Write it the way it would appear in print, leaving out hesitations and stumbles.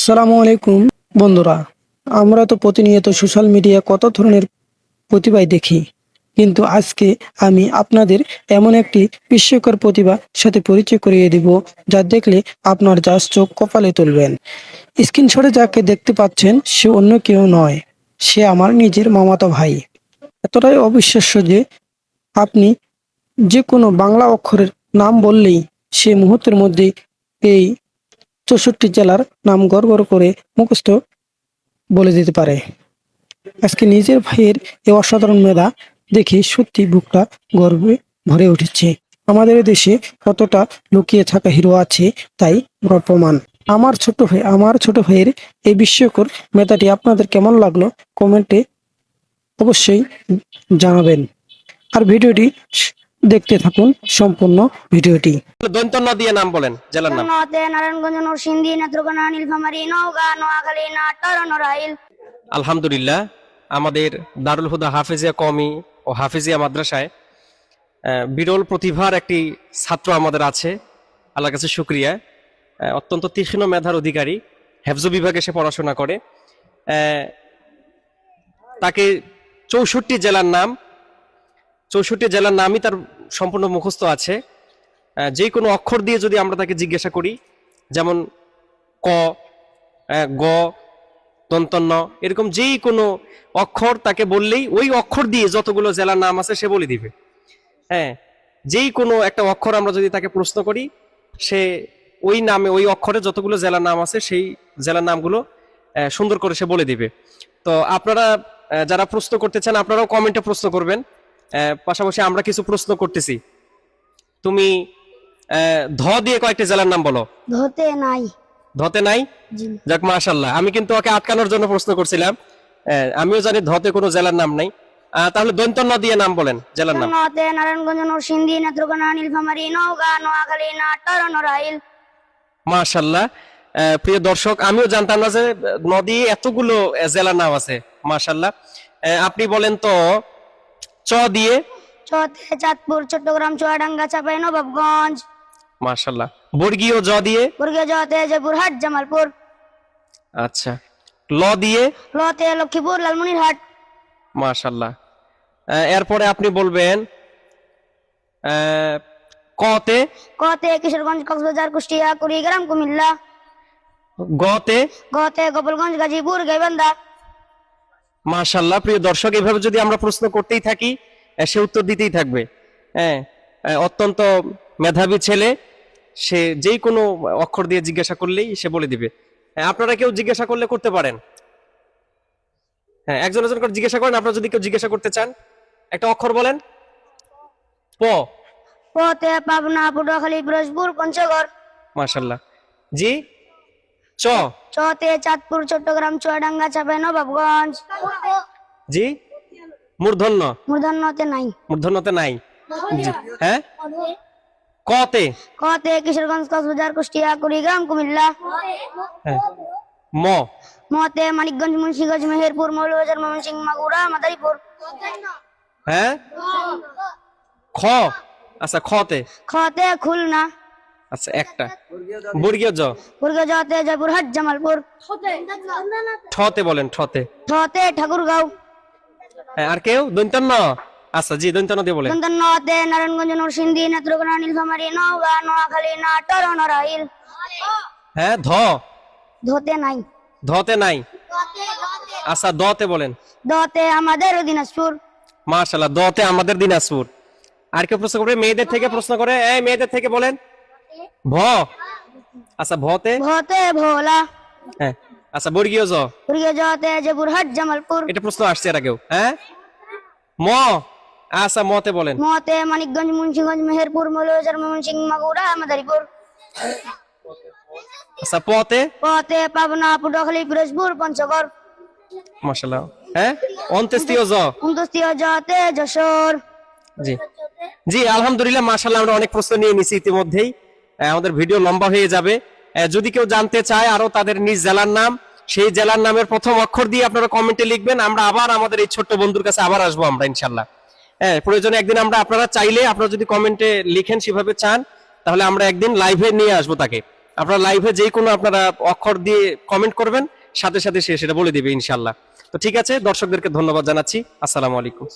আসসালামু আলাইকুম বন্ধুরা, আমরা তো প্রতিনিয়ত সোশ্যাল মিডিয়া কত ধরনের প্রতিভা দেখি, কিন্তু আজকে আমি আপনাদের এমন একটি বিস্ময়কর প্রতিভার সাথে পরিচয় করিয়ে দিব, যা দেখলে আপনার জাস্ট চোখ কপালে তুলবেন। স্ক্রিনশটে যাকে দেখতে পাচ্ছেন সে অন্য কেউ নয়, সে আমার নিজের মামাতো ভাই। এতটাই অবিশ্বাস্য যে আপনি যে কোনো বাংলা অক্ষরের নাম বললেই সে মুহূর্তের মধ্যে এই 64 জেলার নাম গড় করে মুখস্থ বলে দিতে পারে। আজকে নিজের ভাইয়ের এই অসাধারণ মেধা দেখে সত্যি বুকটা গর্বে ভরে উঠেছে। আমাদের দেশে কতটা লুকিয়ে থাকা হিরো আছে তাই প্রমাণ। আমার ছোট ভাইয়ের এই বিস্ময়কর মেধাটি আপনাদের কেমন লাগলো কমেন্টে অবশ্যই জানাবেন। আর ভিডিওটি দেখতে থাকুন সম্পূর্ণ ভিডিওটি। দৈন্ত ন দিয়ে নাম বলেন, জেলার নাম। নারায়ণগঞ্জ, নরসিংদী, নেত্রকোনা, নীলফামারী, নওগাঁ, নোয়াখালী, নাটোর, নড়াইল। আলহামদুলিল্লাহ, আমাদের দারুল হুদা হাফেজিয়া কওমি ও হাফেজিয়া মাদ্রাসায় বিরল প্রতিভার একটি ছাত্র আমাদের আছে। আল্লাহর কাছে শুকরিয়া। অত্যন্ত তীক্ষ্ণ মেধার অধিকারী, হেফজ বিভাগে সে পড়াশোনা করে। তাকে 64 জেলার নামই তার সম্পূর্ণ মুখস্থ আছে। যে কোনো অক্ষর দিয়ে যদি আমরা তাকে জিজ্ঞাসা করি, যেমন ক, গ, দন্তন্য, এরকম যেই কোনো অক্ষর তাকে বললেই ওই অক্ষর দিয়ে যতগুলো জেলার নাম আছে সে বলে দিবে। হ্যাঁ, যেই কোনো একটা অক্ষর আমরা যদি তাকে প্রশ্ন করি, সে ওই নামে ওই অক্ষরে যতগুলো জেলার নাম আছে সেই জেলার নামগুলো সুন্দর করে সে বলে দিবে। তো আপনারা যারা প্রশ্ন করতে চান আপনারাও কমেন্টে প্রশ্ন করবেন। পাশাপাশি আমরা কিছু প্রশ্ন করতেছি। তুমি ধ দিয়ে কয়েকটা জেলার নাম বলো। ধতে নাই। ধতে নাই? যাক, মাশাআল্লাহ। আমি কিন্তু ওকে আটকানোর জন্য প্রশ্ন করছিলাম। আমিও জানি ধতে কোনো জেলার নাম নাই। তাহলে দৈন্ত ন দিয়ে নাম বলেন, জেলার নাম। নতে নারায়ণগঞ্জ, নরসিংদী, নেত্রকোনা, নীলফামারী, নওগাঁ, নোয়াখালী, নাটোর, নড়াইল। মাশাআল্লাহ। প্রিয় দর্শক, আমিও জানতাম না যে নদী এতগুলো জেলার নাম আছে। মাশাআল্লাহ। আপনি বলেন তো চ দিয়ে। চতে চাঁদপুর, চট্টগ্রাম, চুয়াডাঙ্গা, চাঁপাইনবাবগঞ্জ। মাশাআল্লাহ। বর্গীয় জ দিয়ে। বর্গীয় জতে জয়পুরহাট, জামালপুর। আচ্ছা। ল দিয়ে। লতে লক্ষ্মীপুর, লালমনিরহাট। মাশাআল্লাহ। এরপরে আপনি বলবেন কতে। কতে কিশোরগঞ্জ, কক্সবাজার, কুষ্টিয়া, কুড়িগ্রাম, কুমিল্লা। গতে। গতে গোপালগঞ্জ, গাজীপুর, গাইবান্ধা। মাশাআল্লাহ। প্রিয় দর্শক, এইভাবে যদি আমরা প্রশ্ন করতেই থাকি সে উত্তর দিতেই থাকবে। হ্যাঁ, অত্যন্ত মেধাবী ছেলে। সে যেই কোনো অক্ষর দিয়ে জিজ্ঞাসা করলেই সে বলে দিবে। আপনারা কেউ জিজ্ঞাসা করলে করতে পারেন। হ্যাঁ, একজন করে জিজ্ঞাসা করেন। আপনারা যদি কেউ জিজ্ঞাসা করতে চান, একটা অক্ষর বলেন। প। পতে পাবনা, পটুয়াখালী, পিরোজপুর, পঞ্চগড়। মাশাআল্লাহ। জি। চ। চতে চাঁদপুর, চট্টগ্রাম, চুয়াডাঙ্গা, চাঁপাইনবাবগঞ্জ। জি। মূর্ধন্য। মূর্ধন্যতে নাই। মূর্ধন্যতে নাই। জি। হ্যাঁ। কতে। কতে কিশোরগঞ্জ, কক্সবাজার, কুষ্টিয়া, কুড়িগ্রাম, কুমিল্লা। হ্যাঁ। ম। মতে মানিকগঞ্জ, মুন্সিগঞ্জ, মেহেরপুর, মৌলভীবাজার, ময়মনসিংহ, মাগুরা, মাদারীপুর। হ্যাঁ। খ। আচ্ছা, খতে। খতে খুলনা। আচ্ছা, একটা। বর্গীয় জ। বর্গীয় জতে জয়পুরহাট, জামালপুর। ঠতে বলেন, ঠতে। ঠতে ঠাকুরগাঁও। হ্যাঁ, আর কেউ? দন্তান্ন। আচ্ছা, জি, দন্তান্ন দিয়ে বলেন। নতে নারায়ণগঞ্জ, নরসিংদী, নেত্রকোনা, নীলফামারী, নওগাঁ, নোয়াখালী, নাটোর, নড়াইল। হ্যাঁ। ধ। ধতে নাই। ধতে নাই। আচ্ছা, দতে বলেন। দতে আমাদের দিনাজপুর। মাশাআল্লাহ। দতে আমাদের দিনাজপুর। আর কেউ প্রশ্ন করবে? মেয়েদের থেকে প্রশ্ন করে। এই মেয়েদের থেকে বলেন। ভ। আচ্ছা, ভতে। ভতে ভোলা। হ্যাঁ। আচ্ছা, বর্গীয় জ। বর্গীয় জতে জয়পুরহাট, জামালপুর। এটা প্রশ্ন আসছে এর আগেও। হ্যাঁ। ম। আচ্ছা, মতে বলেন। মতে মানিকগঞ্জ, মুন্সিগঞ্জ, মেহেরপুর, মৌলভীবাজার, ময়মনসিংহ, মাগুরা, মাদারীপুর। আচ্ছা, পতে। পতে পাবনা, পটুয়াখালী, পিরোজপুর, পঞ্চগড়। মাশাআল্লাহ। হ্যাঁ। অন্ত্যেষ্টিয় জ। অন্ত্যেষ্টিয় জতে যশোর। জি জি, আলহামদুলিল্লাহ। মাশাআল্লাহ, আমরা অনেক প্রশ্ন নিয়ে নিছি ইতিমধ্যেই। আমাদের ভিডিও লম্বা হয়ে যাবে। যদি কেউ জানতে চায় আরো তাদের নিজ জেলার নাম, সেই জেলার নামের প্রথম অক্ষর দিয়ে আপনারা কমেন্টে লিখবেন। আমরা আবার আমাদের এই ছোট্ট বন্ধুর কাছে আবার আসবো আমরা, ইনশাআল্লাহ। হ্যাঁ, প্রয়োজনে একদিন আমরা, আপনারা চাইলে, আপনারা যদি কমেন্টে লিখেন সেভাবে চান, তাহলে আমরা একদিন লাইভে নিয়ে আসবো তাকে। আপনারা লাইভে যে কোনো আপনারা অক্ষর দিয়ে কমেন্ট করবেন, সাথে সাথে সে সেটা বলে দিবে ইনশাল্লাহ। তো ঠিক আছে, দর্শকদেরকে ধন্যবাদ জানাচ্ছি। আসসালামু আলাইকুম।